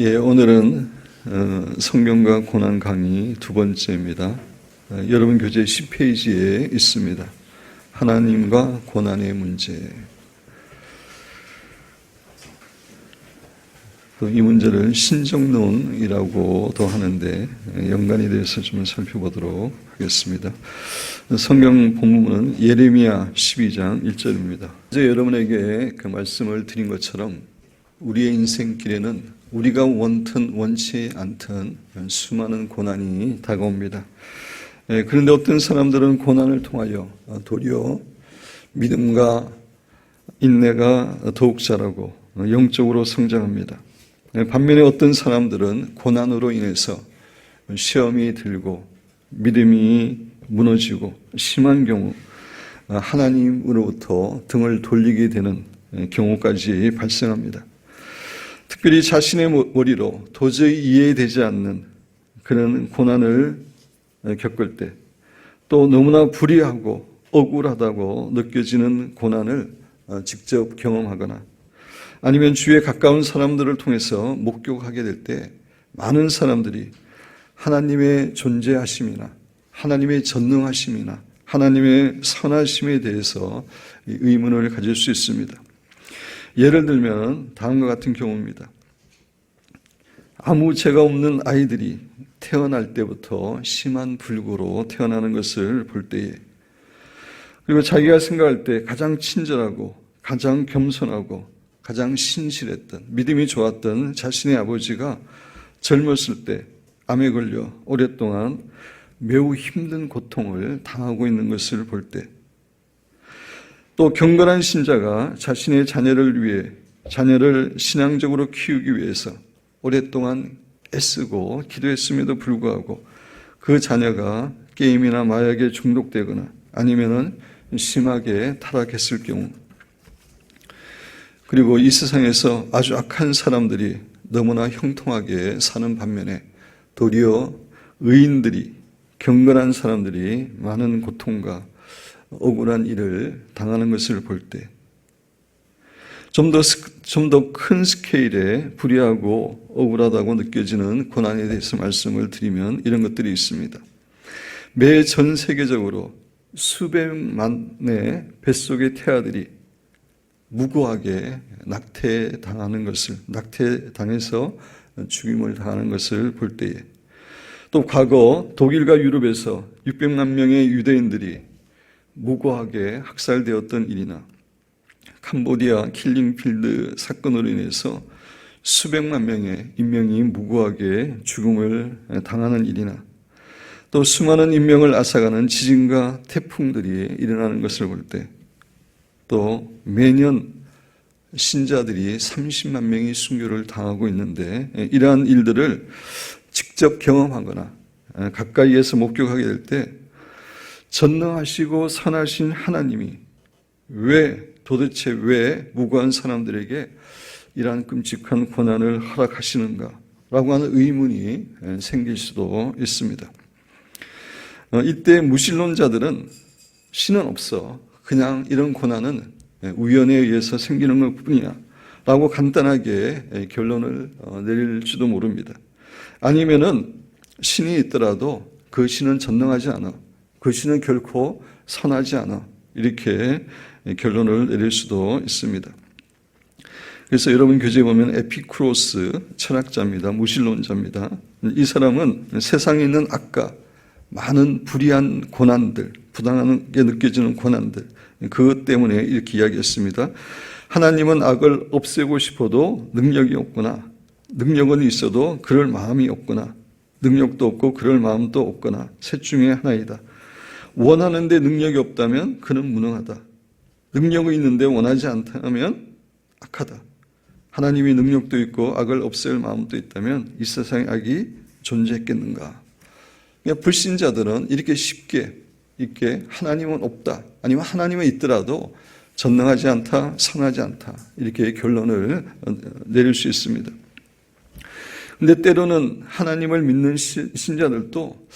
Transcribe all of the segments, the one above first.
오늘은 성경과 고난 강의 두 번째입니다. 여러분 교재 10페이지에 있습니다. 하나님과 고난의 문제. 이 문제를 신정론이라고도 하는데 연관에 대해서 좀 살펴보도록 하겠습니다. 성경 본문은 예레미야 12장 1절입니다. 이제 여러분에게 그 말씀을 드린 것처럼 우리의 인생길에는 우리가 원튼 원치 않든 수많은 고난이 다가옵니다. 그런데 어떤 사람들은 고난을 통하여 도리어 믿음과 인내가 더욱 자라고 영적으로 성장합니다. 반면에 어떤 사람들은 고난으로 인해서 시험이 들고 믿음이 무너지고 심한 경우 하나님으로부터 등을 돌리게 되는 경우까지 발생합니다. 특별히 자신의 머리로 도저히 이해되지 않는 그런 고난을 겪을 때, 또 너무나 불의하고 억울하다고 느껴지는 고난을 직접 경험하거나 아니면 주위에 가까운 사람들을 통해서 목격하게 될 때 많은 사람들이 하나님의 존재하심이나 하나님의 전능하심이나 하나님의 선하심에 대해서 의문을 가질 수 있습니다. 예를 들면 다음과 같은 경우입니다. 아무 죄가 없는 아이들이 태어날 때부터 심한 불구로 태어나는 것을 볼 때에, 그리고 자기가 생각할 때 가장 친절하고 가장 겸손하고 가장 신실했던 믿음이 좋았던 자신의 아버지가 젊었을 때 암에 걸려 오랫동안 매우 힘든 고통을 당하고 있는 것을 볼 때, 또 경건한 신자가 자신의 자녀를 위해 자녀를 신앙적으로 키우기 위해서 오랫동안 애쓰고 기도했음에도 불구하고 그 자녀가 게임이나 마약에 중독되거나 아니면은 심하게 타락했을 경우, 그리고 이 세상에서 아주 악한 사람들이 너무나 형통하게 사는 반면에 도리어 의인들이, 경건한 사람들이 많은 고통과 억울한 일을 당하는 것을 볼 때, 좀 더 큰 스케일에 불의하고 억울하다고 느껴지는 고난에 대해서 말씀을 드리면 이런 것들이 있습니다. 매 전 세계적으로 수백만의 뱃속의 태아들이 무고하게 낙태당해서 죽임을 당하는 것을 볼 때에, 또 과거 독일과 유럽에서 600만 명의 유대인들이 무고하게 학살되었던 일이나 캄보디아 킬링필드 사건으로 인해서 수백만 명의 인명이 무고하게 죽음을 당하는 일이나, 또 수많은 인명을 앗아가는 지진과 태풍들이 일어나는 것을 볼 때, 또 매년 신자들이 30만 명이 순교를 당하고 있는데 이러한 일들을 직접 경험하거나 가까이에서 목격하게 될 때 전능하시고 선하신 하나님이 도대체 왜 무고한 사람들에게 이러한 끔찍한 고난을 허락하시는가 라고 하는 의문이 생길 수도 있습니다. 이때 무신론자들은 신은 없어, 그냥 이런 고난은 우연에 의해서 생기는 것뿐이야 라고 간단하게 결론을 내릴지도 모릅니다. 아니면은 신이 있더라도 그 신은 전능하지 않아, 그 신은 결코 선하지 않아, 이렇게 결론을 내릴 수도 있습니다. 그래서 여러분 교재에 보면 에피쿠로스 철학자입니다. 무신론자입니다. 이 사람은 세상에 있는 악과 많은 불의한 고난들, 부당하게 느껴지는 고난들, 그것 때문에 이렇게 이야기했습니다. 하나님은 악을 없애고 싶어도 능력이 없구나. 능력은 있어도 그럴 마음이 없구나. 능력도 없고 그럴 마음도 없거나 셋 중에 하나이다. 원하는데 능력이 없다면 그는 무능하다. 능력이 있는데 원하지 않다면 악하다. 하나님이 능력도 있고 악을 없앨 마음도 있다면 이 세상에 악이 존재했겠는가. 그러니까 불신자들은 이렇게 쉽게 하나님은 없다, 아니면 하나님은 있더라도 전능하지 않다, 선하지 않다, 이렇게 결론을 내릴 수 있습니다. 그런데 때로는 하나님을 믿는 신자들도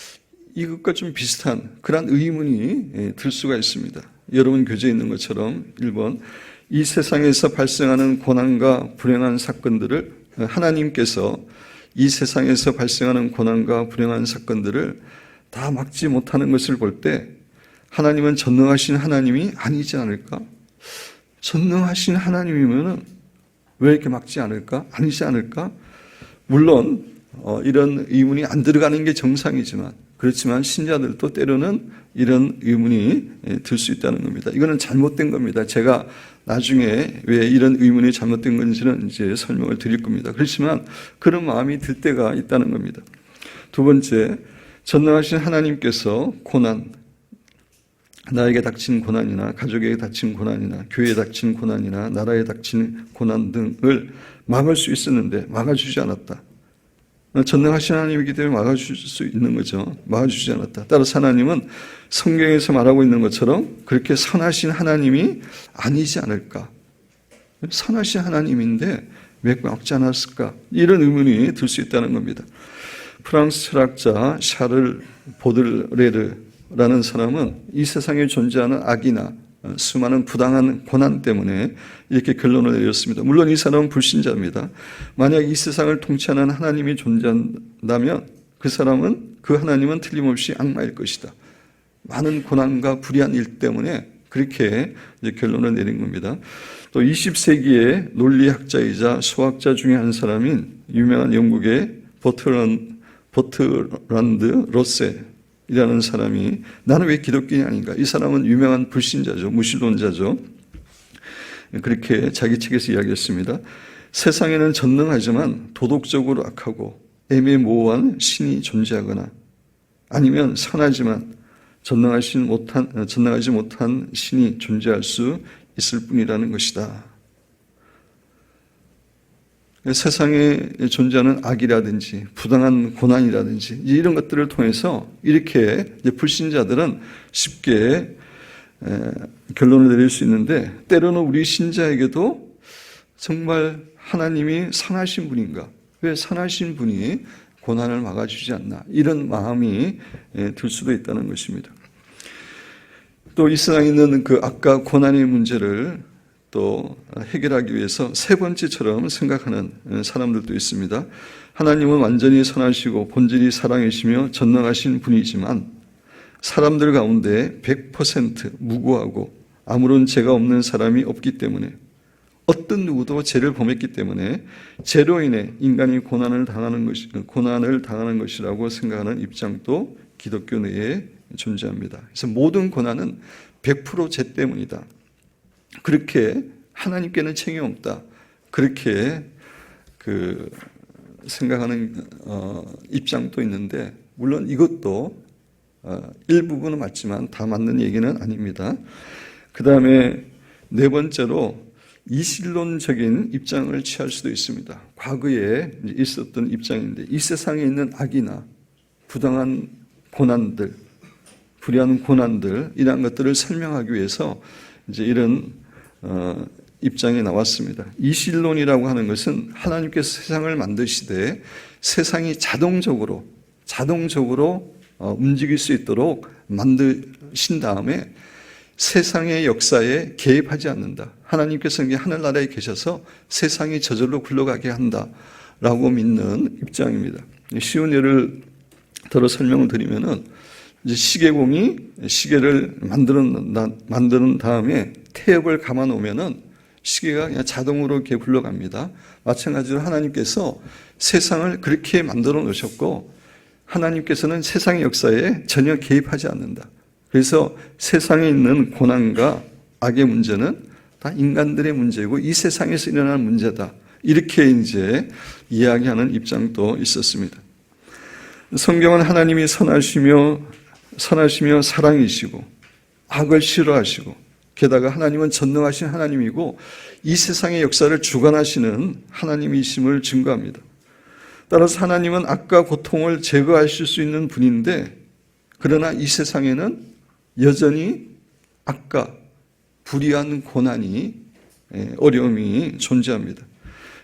이것과 좀 비슷한 그런 의문이 들 수가 있습니다. 여러분 교재에 있는 것처럼 1번, 이 세상에서 발생하는 고난과 불행한 사건들을 하나님께서 이 세상에서 발생하는 고난과 불행한 사건들을 다 막지 못하는 것을 볼 때 하나님은 전능하신 하나님이 아니지 않을까? 전능하신 하나님이면 왜 이렇게 막지 않을까? 아니지 않을까? 물론 이런 의문이 안 들어가는 게 정상이지만, 그렇지만 신자들도 때로는 이런 의문이 들 수 있다는 겁니다. 이거는 잘못된 겁니다. 제가 나중에 왜 이런 의문이 잘못된 건지는 이제 설명을 드릴 겁니다. 그렇지만 그런 마음이 들 때가 있다는 겁니다. 두 번째, 전능하신 하나님께서 고난, 나에게 닥친 고난이나 가족에게 닥친 고난이나 교회에 닥친 고난이나 나라에 닥친 고난 등을 막을 수 있었는데 막아주지 않았다. 전능하신 하나님이기 때문에 막아줄 수 있는 거죠. 막아주지 않았다. 따라서 하나님은 성경에서 말하고 있는 것처럼 그렇게 선하신 하나님이 아니지 않을까. 선하신 하나님인데 왜 막지 않았을까. 이런 의문이 들 수 있다는 겁니다. 프랑스 철학자 샤를 보들레르라는 사람은 이 세상에 존재하는 악이나 수많은 부당한 고난 때문에 이렇게 결론을 내렸습니다. 물론 이 사람은 불신자입니다. 만약 이 세상을 통치하는 하나님이 존재한다면 그 하나님은 틀림없이 악마일 것이다. 많은 고난과 불의한 일 때문에 그렇게 이제 결론을 내린 겁니다. 또 20세기의 논리학자이자 수학자 중에 한 사람인 유명한 영국의 버트란드 러셀이라는 사람이 나는 왜 기독교인이 아닌가? 이 사람은 유명한 불신자죠. 무신론자죠. 그렇게 자기 책에서 이야기했습니다. 세상에는 전능하지만 도덕적으로 악하고 애매모호한 신이 존재하거나 아니면 선하지만 전능하지 못한 신이 존재할 수 있을 뿐이라는 것이다. 세상에 존재하는 악이라든지 부당한 고난이라든지 이런 것들을 통해서 이렇게 불신자들은 쉽게 결론을 내릴 수 있는데, 때로는 우리 신자에게도 정말 하나님이 선하신 분인가? 왜 선하신 분이 고난을 막아주지 않나? 이런 마음이 들 수도 있다는 것입니다. 또 이 세상에 있는 그 악과 고난의 문제를 또 해결하기 위해서 세 번째처럼 생각하는 사람들도 있습니다. 하나님은 완전히 선하시고 본질이 사랑이시며 전능하신 분이지만 사람들 가운데 100% 무고하고 아무런 죄가 없는 사람이 없기 때문에, 어떤 누구도 죄를 범했기 때문에 죄로 인해 인간이 고난을 당하는 것이라고 생각하는 입장도 기독교 내에 존재합니다. 그래서 모든 고난은 100% 죄 때문이다. 그렇게 하나님께는 책임이 없다. 그렇게 생각하는 입장도 있는데, 물론 이것도 일부분은 맞지만 다 맞는 얘기는 아닙니다. 그 다음에 네 번째로 이신론적인 입장을 취할 수도 있습니다. 과거에 있었던 입장인데 이 세상에 있는 악이나 부당한 고난들, 불의한 고난들, 이런 것들을 설명하기 위해서 이제 이런 입장이 나왔습니다. 이신론이라고 하는 것은 하나님께서 세상을 만드시되 세상이 자동적으로 움직일 수 있도록 만드신 다음에 세상의 역사에 개입하지 않는다. 하나님께서 하늘나라에 계셔서 세상이 저절로 굴러가게 한다라고 믿는 입장입니다. 쉬운 예를 들어 설명을 드리면은 이제 시계공이 시계를 만드는 다음에 태엽을 감아 놓으면은 시계가 그냥 자동으로 이렇게 굴러갑니다. 마찬가지로 하나님께서 세상을 그렇게 만들어 놓으셨고 하나님께서는 세상의 역사에 전혀 개입하지 않는다. 그래서 세상에 있는 고난과 악의 문제는 다 인간들의 문제고 이 세상에서 일어나는 문제다. 이렇게 이제 이야기하는 입장도 있었습니다. 성경은 하나님이 선하시며 사랑이시고 악을 싫어하시고 게다가 하나님은 전능하신 하나님이고 이 세상의 역사를 주관하시는 하나님이심을 증거합니다. 따라서 하나님은 악과 고통을 제거하실 수 있는 분인데, 그러나 이 세상에는 여전히 악과 불의한 고난이, 어려움이 존재합니다.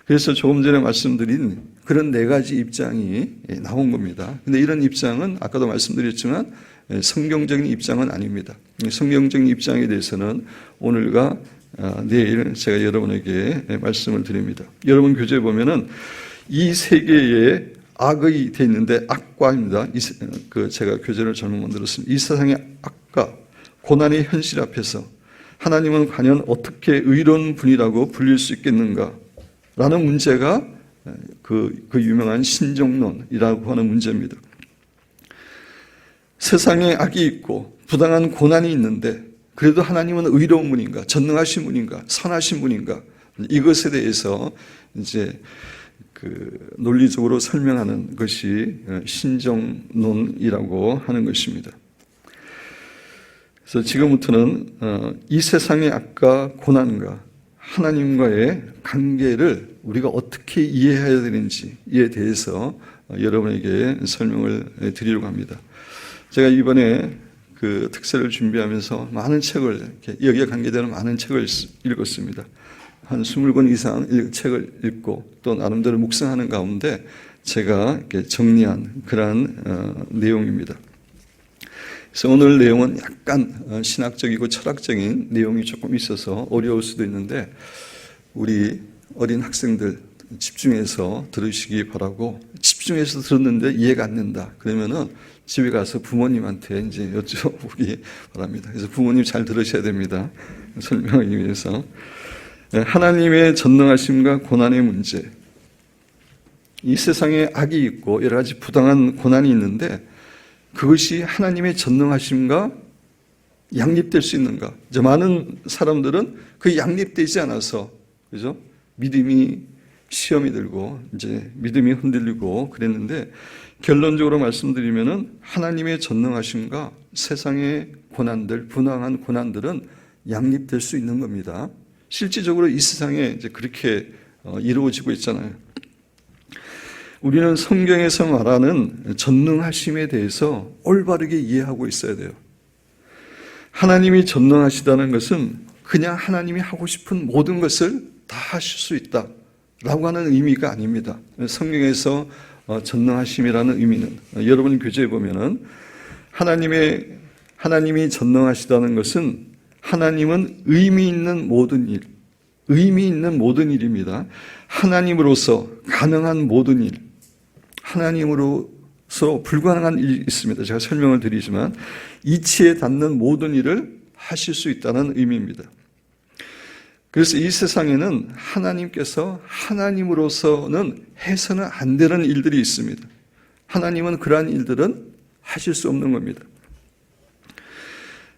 그래서 조금 전에 말씀드린 그런 네 가지 입장이 나온 겁니다. 근데 이런 입장은 아까도 말씀드렸지만 성경적인 입장은 아닙니다. 성경적인 입장에 대해서는 오늘과 내일 제가 여러분에게 말씀을 드립니다. 여러분 교재에 보면은 이 세계에 악이 되어 있는데 악과입니다. 제가 교재를 잘못 만들었습니다. 이 세상의 악과 고난의 현실 앞에서 하나님은 과연 어떻게 의로운 분이라고 불릴 수 있겠는가? 라는 문제가 그 유명한 신정론이라고 하는 문제입니다. 세상에 악이 있고 부당한 고난이 있는데 그래도 하나님은 의로운 분인가? 전능하신 분인가? 선하신 분인가? 이것에 대해서 이제 논리적으로 설명하는 것이 신정론이라고 하는 것입니다. 그래서 지금부터는 이 세상의 악과 고난과 하나님과의 관계를 우리가 어떻게 이해해야 되는지에 대해서 여러분에게 설명을 드리려고 합니다. 제가 이번에 그 특세를 준비하면서 많은 책을, 여기에 관계되는 많은 책을 읽었습니다. 한 20권 이상 책을 읽고 또 나름대로 묵상하는 가운데 제가 이렇게 정리한 그러한 내용입니다. 그래서 오늘 내용은 약간 신학적이고 철학적인 내용이 조금 있어서 어려울 수도 있는데 우리 어린 학생들 집중해서 들으시기 바라고, 집중해서 들었는데 이해가 안 된다 그러면은 집에 가서 부모님한테 이제 여쭤보기 바랍니다. 그래서 부모님 잘 들으셔야 됩니다. 설명하기 위해서. 하나님의 전능하심과 고난의 문제. 이 세상에 악이 있고 여러 가지 부당한 고난이 있는데 그것이 하나님의 전능하심과 양립될 수 있는가? 이제 많은 사람들은 그 양립되지 않아서, 그죠? 믿음이 시험이 들고 이제 믿음이 흔들리고 그랬는데, 결론적으로 말씀드리면은 하나님의 전능하심과 세상의 고난들, 부당한 고난들은 양립될 수 있는 겁니다. 실질적으로 이 세상에 이제 그렇게 이루어지고 있잖아요. 우리는 성경에서 말하는 전능하심에 대해서 올바르게 이해하고 있어야 돼요. 하나님이 전능하시다는 것은 그냥 하나님이 하고 싶은 모든 것을 다 하실 수 있다라고 하는 의미가 아닙니다. 성경에서 전능하심이라는 의미는, 여러분 교재에 보면은 하나님이 전능하시다는 것은 하나님은 의미 있는 모든 일입니다. 하나님으로서 가능한 모든 일, 하나님으로서 불가능한 일이 있습니다. 제가 설명을 드리지만 이치에 닿는 모든 일을 하실 수 있다는 의미입니다. 그래서 이 세상에는 하나님께서 하나님으로서는 해서는 안 되는 일들이 있습니다. 하나님은 그러한 일들은 하실 수 없는 겁니다.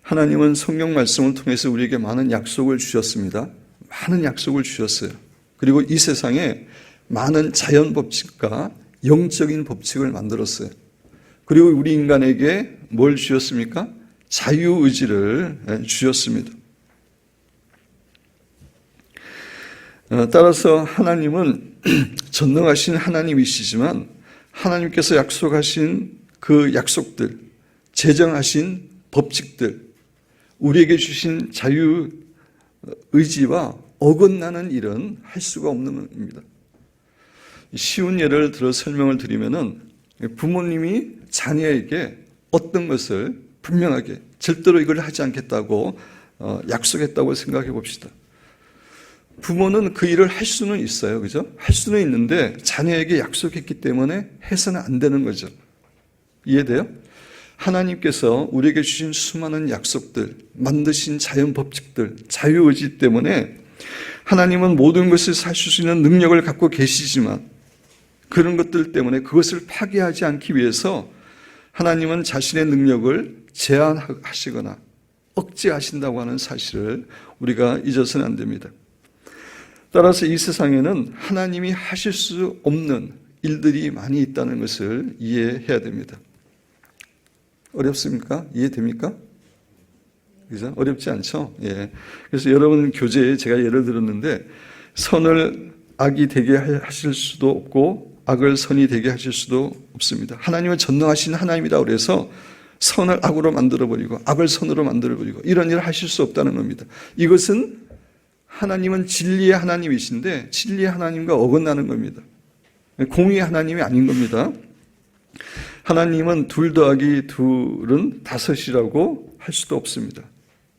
하나님은 성경 말씀을 통해서 우리에게 많은 약속을 주셨습니다. 많은 약속을 주셨어요. 그리고 이 세상에 많은 자연 법칙과 영적인 법칙을 만들었어요. 그리고 우리 인간에게 뭘 주셨습니까? 자유의지를 주셨습니다. 따라서 하나님은 전능하신 하나님이시지만 하나님께서 약속하신 그 약속들, 제정하신 법칙들, 우리에게 주신 자유의지와 어긋나는 일은 할 수가 없는 겁니다. 쉬운 예를 들어 설명을 드리면은 부모님이 자녀에게 어떤 것을 분명하게 절대로 이걸 하지 않겠다고 약속했다고 생각해 봅시다. 부모는 그 일을 할 수는 있어요. 그죠? 할 수는 있는데 자녀에게 약속했기 때문에 해서는 안 되는 거죠. 이해돼요? 하나님께서 우리에게 주신 수많은 약속들, 만드신 자연 법칙들, 자유의지 때문에 하나님은 모든 것을 사실 수 있는 능력을 갖고 계시지만 그런 것들 때문에 그것을 파괴하지 않기 위해서 하나님은 자신의 능력을 제한하시거나 억제하신다고 하는 사실을 우리가 잊어서는 안 됩니다. 따라서 이 세상에는 하나님이 하실 수 없는 일들이 많이 있다는 것을 이해해야 됩니다. 어렵습니까? 이해됩니까? 그죠? 어렵지 않죠? 예. 그래서 여러분 교재에 제가 예를 들었는데 선을 악이 되게 하실 수도 없고 악을 선이 되게 하실 수도 없습니다. 하나님은 전능하신 하나님이다 그래서 선을 악으로 만들어버리고 악을 선으로 만들어버리고 이런 일을 하실 수 없다는 겁니다. 이것은 하나님은 진리의 하나님이신데 진리의 하나님과 어긋나는 겁니다. 공의의 하나님이 아닌 겁니다. 하나님은 2 더하기 2은 5이라고 할 수도 없습니다.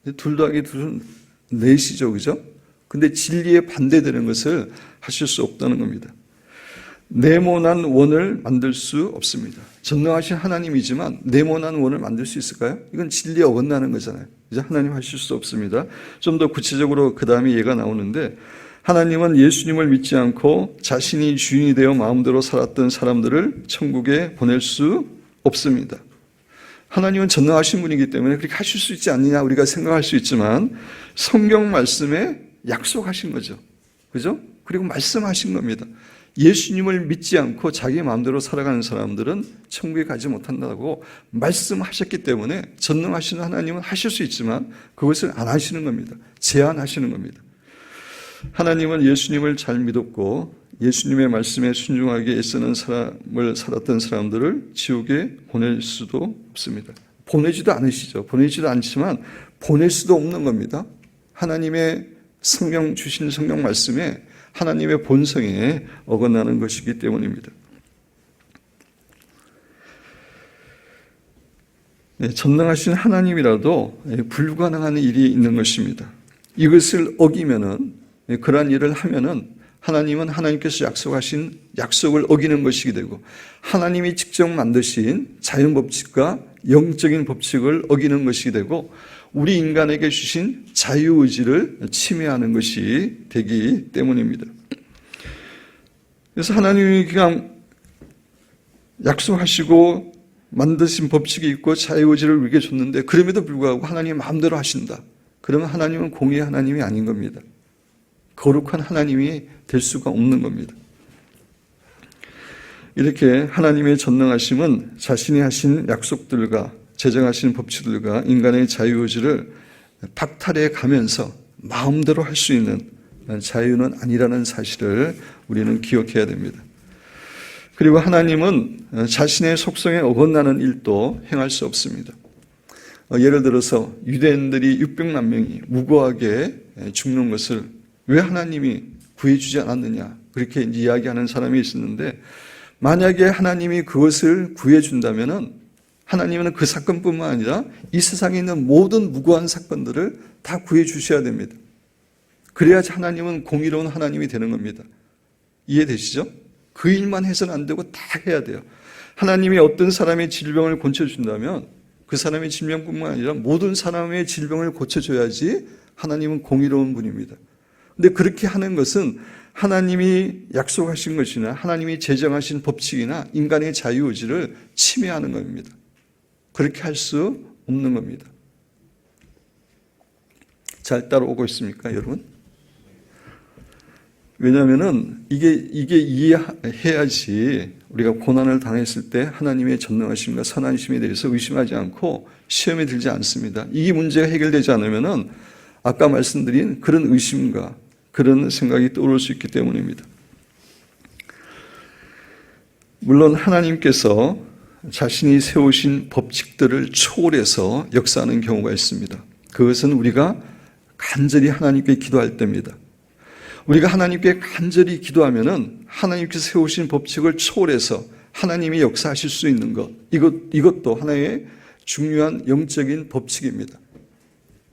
2 더하기 2는 내시죠, 그죠? 근데 진리에 반대되는 것을 하실 수 없다는 겁니다. 네모난 원을 만들 수 없습니다. 전능하신 하나님이지만 네모난 원을 만들 수 있을까요? 이건 진리에 어긋나는 거잖아요. 이제 하나님 하실 수 없습니다. 좀 더 구체적으로 그 다음에 예가 나오는데, 하나님은 예수님을 믿지 않고 자신이 주인이 되어 마음대로 살았던 사람들을 천국에 보낼 수 없습니다. 하나님은 전능하신 분이기 때문에 그렇게 하실 수 있지 않느냐 우리가 생각할 수 있지만 성경 말씀에 약속하신 거죠. 그죠? 그리고 말씀하신 겁니다. 예수님을 믿지 않고 자기 마음대로 살아가는 사람들은 천국에 가지 못한다고 말씀하셨기 때문에 전능하신 하나님은 하실 수 있지만 그것을 안 하시는 겁니다. 제한하시는 겁니다. 하나님은 예수님을 잘 믿었고 예수님의 말씀에 순종하게 애쓰는 삶을 살았던 사람들을 지옥에 보낼 수도 없습니다. 보내지도 않으시죠. 보내지도 않지만 보낼 수도 없는 겁니다. 하나님의 성경 주신 성경 말씀에 하나님의 본성에 어긋나는 것이기 때문입니다. 전능하신 하나님이라도 불가능한 일이 있는 것입니다. 이것을 어기면은, 그러한 일을 하면은 하나님은 하나님께서 약속하신 약속을 어기는 것이게 되고 하나님이 직접 만드신 자연 법칙과 영적인 법칙을 어기는 것이게 되고 우리 인간에게 주신 자유의지를 침해하는 것이 되기 때문입니다. 그래서 하나님이 그냥 약속하시고 만드신 법칙이 있고 자유의지를 우리에게 줬는데 그럼에도 불구하고 하나님이 마음대로 하신다. 그러면 하나님은 공의의 하나님이 아닌 겁니다. 거룩한 하나님이 될 수가 없는 겁니다. 이렇게 하나님의 전능하심은 자신이 하신 약속들과 제정하신 법칙들과 인간의 자유의지를 박탈해 가면서 마음대로 할 수 있는 자유는 아니라는 사실을 우리는 기억해야 됩니다. 그리고 하나님은 자신의 속성에 어긋나는 일도 행할 수 없습니다. 예를 들어서 유대인들이 600만 명이 무고하게 죽는 것을 왜 하나님이 구해주지 않았느냐 그렇게 이야기하는 사람이 있었는데 만약에 하나님이 그것을 구해준다면 하나님은 그 사건뿐만 아니라 이 세상에 있는 모든 무고한 사건들을 다 구해주셔야 됩니다. 그래야지 하나님은 공의로운 하나님이 되는 겁니다. 이해되시죠? 그 일만 해서는 안 되고 다 해야 돼요. 하나님이 어떤 사람의 질병을 고쳐준다면 그 사람의 질병뿐만 아니라 모든 사람의 질병을 고쳐줘야지 하나님은 공의로운 분입니다. 근데 그렇게 하는 것은 하나님이 약속하신 것이나 하나님이 제정하신 법칙이나 인간의 자유의지를 침해하는 겁니다. 그렇게 할 수 없는 겁니다. 잘 따라오고 있습니까, 여러분? 왜냐하면은 이게 이해해야지 우리가 고난을 당했을 때 하나님의 전능하심과 선하심에 대해서 의심하지 않고 시험에 들지 않습니다. 이 문제가 해결되지 않으면은 아까 말씀드린 그런 의심과 그런 생각이 떠오를 수 있기 때문입니다. 물론 하나님께서 자신이 세우신 법칙들을 초월해서 역사하는 경우가 있습니다. 그것은 우리가 간절히 하나님께 기도할 때입니다. 우리가 하나님께 간절히 기도하면은 하나님께서 세우신 법칙을 초월해서 하나님이 역사하실 수 있는 것, 이것도 하나의 중요한 영적인 법칙입니다.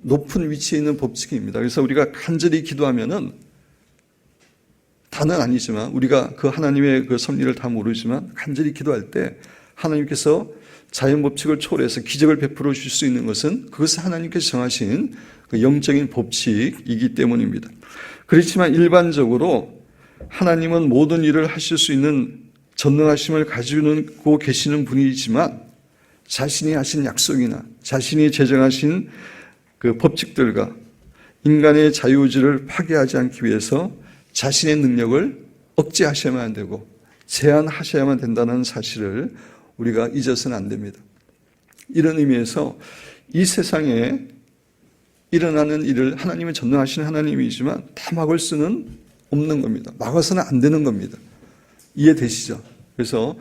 높은 위치에 있는 법칙입니다. 그래서 우리가 간절히 기도하면은 다는 아니지만 우리가 그 하나님의 그 섭리를 다 모르지만 간절히 기도할 때 하나님께서 자연 법칙을 초월해서 기적을 베풀어 주실 수 있는 것은 그것은 하나님께서 정하신 그 영적인 법칙이기 때문입니다. 그렇지만 일반적으로 하나님은 모든 일을 하실 수 있는 전능하심을 가지고 계시는 분이지만 자신이 하신 약속이나 자신이 제정하신 그 법칙들과 인간의 자유의지를 파괴하지 않기 위해서 자신의 능력을 억제하셔야만 안 되고 제한하셔야만 된다는 사실을 우리가 잊어서는 안 됩니다. 이런 의미에서 이 세상에 일어나는 일을 하나님은 전능하신 하나님이지만 다 막을 수는 없는 겁니다. 막아서는 안 되는 겁니다. 이해되시죠? 그래서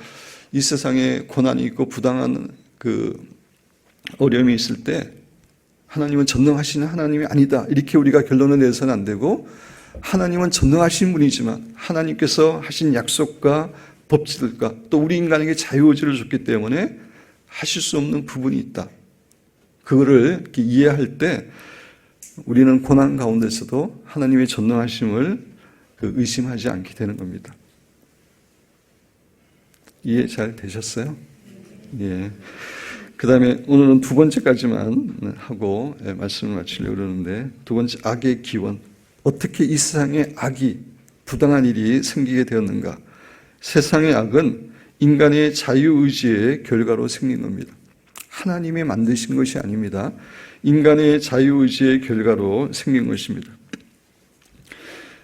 이 세상에 고난이 있고 부당한 그 어려움이 있을 때 하나님은 전능하신 하나님이 아니다. 이렇게 우리가 결론을 내서는 안 되고 하나님은 전능하신 분이지만 하나님께서 하신 약속과 법칙들과 또 우리 인간에게 자유의지를 줬기 때문에 하실 수 없는 부분이 있다. 그거를 이렇게 이해할 때 우리는 고난 가운데서도 하나님의 전능하심을 의심하지 않게 되는 겁니다. 이해 잘 되셨어요? 예. 그 다음에 오늘은 두 번째까지만 하고 말씀을 마치려고 그러는데, 두 번째, 악의 기원. 어떻게 이 세상에 악이, 부당한 일이 생기게 되었는가? 세상의 악은 인간의 자유의지의 결과로 생긴 겁니다. 하나님이 만드신 것이 아닙니다. 인간의 자유의지의 결과로 생긴 것입니다.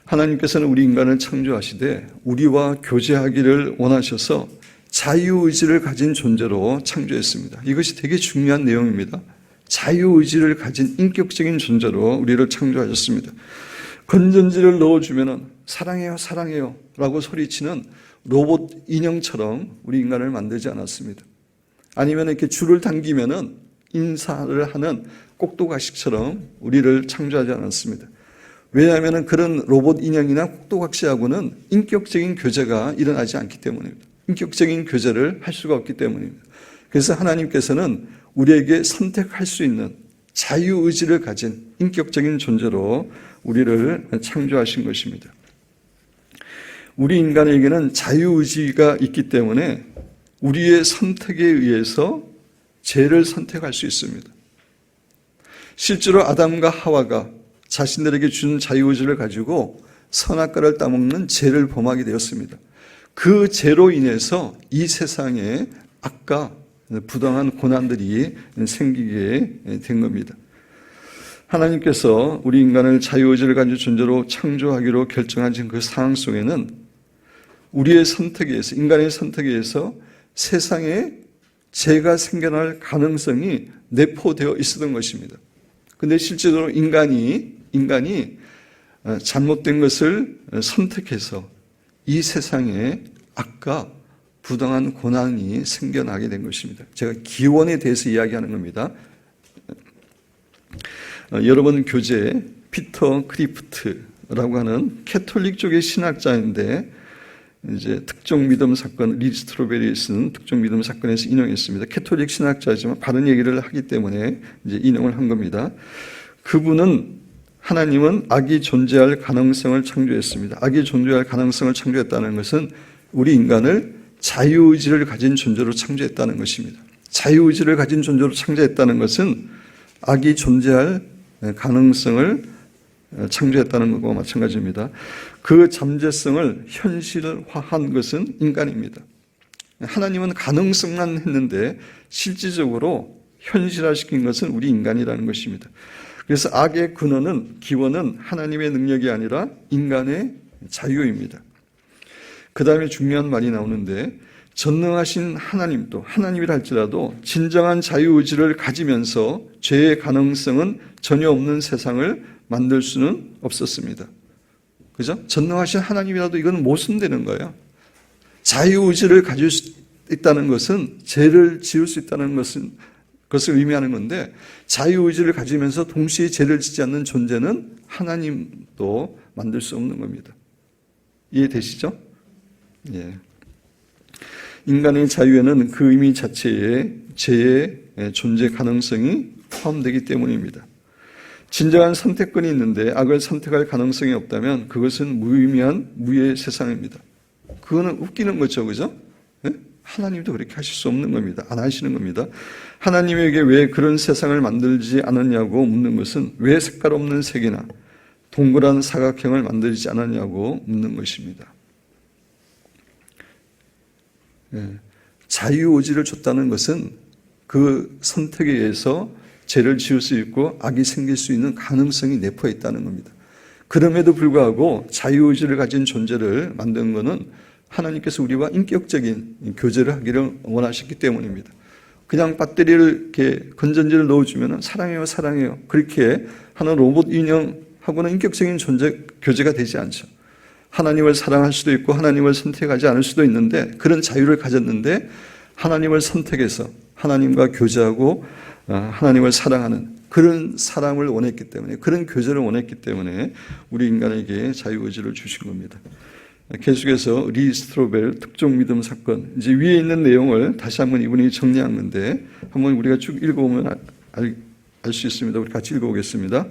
하나님께서는 우리 인간을 창조하시되 우리와 교제하기를 원하셔서 자유의지를 가진 존재로 창조했습니다. 이것이 되게 중요한 내용입니다. 자유의지를 가진 인격적인 존재로 우리를 창조하셨습니다. 건전지를 넣어주면 사랑해요, 사랑해요 라고 소리치는 로봇 인형처럼 우리 인간을 만들지 않았습니다. 아니면 이렇게 줄을 당기면 인사를 하는 꼭두각시처럼 우리를 창조하지 않았습니다. 왜냐하면 그런 로봇 인형이나 꼭두각시하고는 인격적인 교제가 일어나지 않기 때문입니다. 인격적인 교제를 할 수가 없기 때문입니다. 그래서 하나님께서는 우리에게 선택할 수 있는 자유의지를 가진 인격적인 존재로 우리를 창조하신 것입니다. 우리 인간에게는 자유의지가 있기 때문에 우리의 선택에 의해서 죄를 선택할 수 있습니다. 실제로 아담과 하와가 자신들에게 준 자유의지를 가지고 선악과를 따먹는 죄를 범하게 되었습니다. 그 죄로 인해서 이 세상에 악과 부당한 고난들이 생기게 된 겁니다. 하나님께서 우리 인간을 자유의지를 가진 존재로 창조하기로 결정하신 그 상황 속에는 우리의 선택에 의해서, 인간의 선택에 의해서 세상에 죄가 생겨날 가능성이 내포되어 있었던 것입니다. 그런데 실제로 인간이 잘못된 것을 선택해서 이 세상에 악과 부당한 고난이 생겨나게 된 것입니다. 제가 기원에 대해서 이야기하는 겁니다. 여러분 교재 피터 크리프트라고 하는 캐톨릭 쪽의 신학자인데, 이제 특정 믿음 사건, 리 스트로베리 쓴 특정 믿음 사건에서 인용했습니다. 캐톨릭 신학자지만 바른 얘기를 하기 때문에 이제 인용을 한 겁니다. 그분은 하나님은 악이 존재할 가능성을 창조했습니다. 악이 존재할 가능성을 창조했다는 것은 우리 인간을 자유의지를 가진 존재로 창조했다는 것입니다. 자유의지를 가진 존재로 창조했다는 것은 악이 존재할 가능성을 창조했다는 것과 마찬가지입니다. 그 잠재성을 현실화한 것은 인간입니다. 하나님은 가능성만 했는데 실질적으로 현실화시킨 것은 우리 인간이라는 것입니다. 그래서 악의 기원은 하나님의 능력이 아니라 인간의 자유입니다. 그 다음에 중요한 말이 나오는데, 전능하신 하나님도, 하나님이라 할지라도 진정한 자유의지를 가지면서 죄의 가능성은 전혀 없는 세상을 만들 수는 없었습니다. 그죠? 전능하신 하나님이라도 이건 모순되는 거예요. 자유의지를 가질 수 있다는 것은 죄를 지을 수 있다는 것을 의미하는 건데, 자유의지를 가지면서 동시에 죄를 짓지 않는 존재는 하나님도 만들 수 없는 겁니다. 이해되시죠? 예. 인간의 자유에는 그 의미 자체에 죄의 존재 가능성이 포함되기 때문입니다. 진정한 선택권이 있는데 악을 선택할 가능성이 없다면 그것은 무의미한 무의 세상입니다. 그거는 웃기는 거죠, 그죠? 예? 하나님도 그렇게 하실 수 없는 겁니다. 안 하시는 겁니다. 하나님에게 왜 그런 세상을 만들지 않았냐고 묻는 것은 왜 색깔 없는 색이나 동그란 사각형을 만들지 않았냐고 묻는 것입니다. 자유의지를 줬다는 것은 그 선택에 의해서 죄를 지을 수 있고 악이 생길 수 있는 가능성이 내포해 있다는 겁니다. 그럼에도 불구하고 자유의지를 가진 존재를 만든 것은 하나님께서 우리와 인격적인 교제를 하기를 원하셨기 때문입니다. 그냥 배터리를 이렇게 건전지를 넣어주면 사랑해요, 사랑해요 그렇게 하는 로봇 인형하고는 인격적인 교제가 되지 않죠. 하나님을 사랑할 수도 있고 하나님을 선택하지 않을 수도 있는데, 그런 자유를 가졌는데 하나님을 선택해서 하나님과 교제하고 하나님을 사랑하는 그런 사랑을 원했기 때문에, 그런 교제를 원했기 때문에 우리 인간에게 자유의지를 주신 겁니다. 계속해서 리 스트로벨 특종 믿음 사건, 이제 위에 있는 내용을 다시 한번 이분이 정리한 건데 한번 우리가 쭉 읽어보면 알 수 있습니다. 우리 같이 읽어보겠습니다.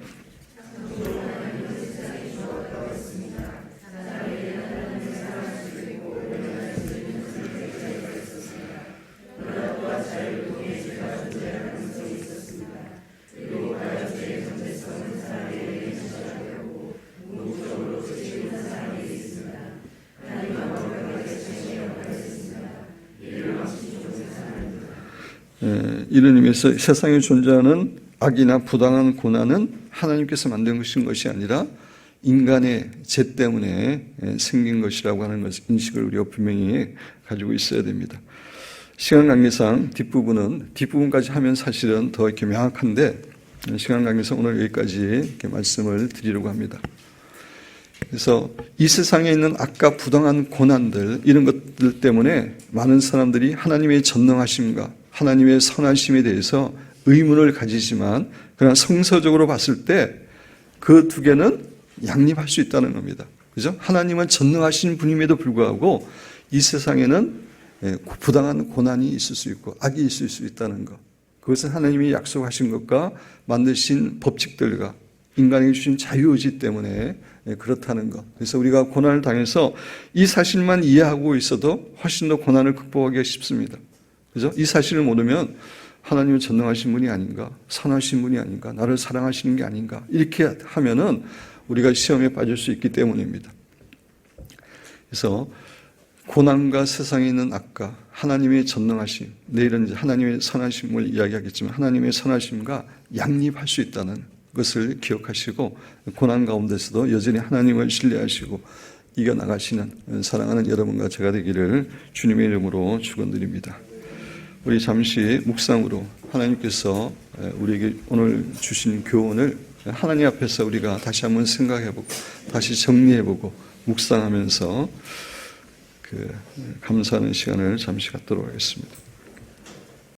이런 의미에서 세상에 존재하는 악이나 부당한 고난은 하나님께서 만든 것이 아니라 인간의 죄 때문에 생긴 것이라고 하는 인식을 우리가 분명히 가지고 있어야 됩니다. 시간 관계상 뒷부분까지 하면 사실은 더 이렇게 명확한데 시간 관계상 오늘 여기까지 이렇게 말씀을 드리려고 합니다. 그래서 이 세상에 있는 악과 부당한 고난들 이런 것들 때문에 많은 사람들이 하나님의 전능하심과 하나님의 선하심에 대해서 의문을 가지지만 그러나 성서적으로 봤을 때 그 두 개는 양립할 수 있다는 겁니다. 그죠? 하나님은 전능하신 분임에도 불구하고 이 세상에는 부당한 고난이 있을 수 있고 악이 있을 수 있다는 것. 그것은 하나님이 약속하신 것과 만드신 법칙들과 인간에게 주신 자유의지 때문에 그렇다는 것. 그래서 우리가 고난을 당해서 이 사실만 이해하고 있어도 훨씬 더 고난을 극복하기가 쉽습니다. 그죠? 이 사실을 모르면 하나님은 전능하신 분이 아닌가, 선하신 분이 아닌가, 나를 사랑하시는 게 아닌가 이렇게 하면은 우리가 시험에 빠질 수 있기 때문입니다. 그래서 고난과 세상에 있는 악과 하나님의 전능하심, 내일은 이제 하나님의 선하심을 이야기하겠지만 하나님의 선하심과 양립할 수 있다는 것을 기억하시고 고난 가운데서도 여전히 하나님을 신뢰하시고 이겨나가시는 사랑하는 여러분과 제가 되기를 주님의 이름으로 축원드립니다. 우리 잠시 묵상으로 하나님께서 우리에게 오늘 주신 교훈을 하나님 앞에서 우리가 다시 한번 생각해보고 다시 정리해보고 묵상하면서 감사하는 시간을 잠시 갖도록 하겠습니다.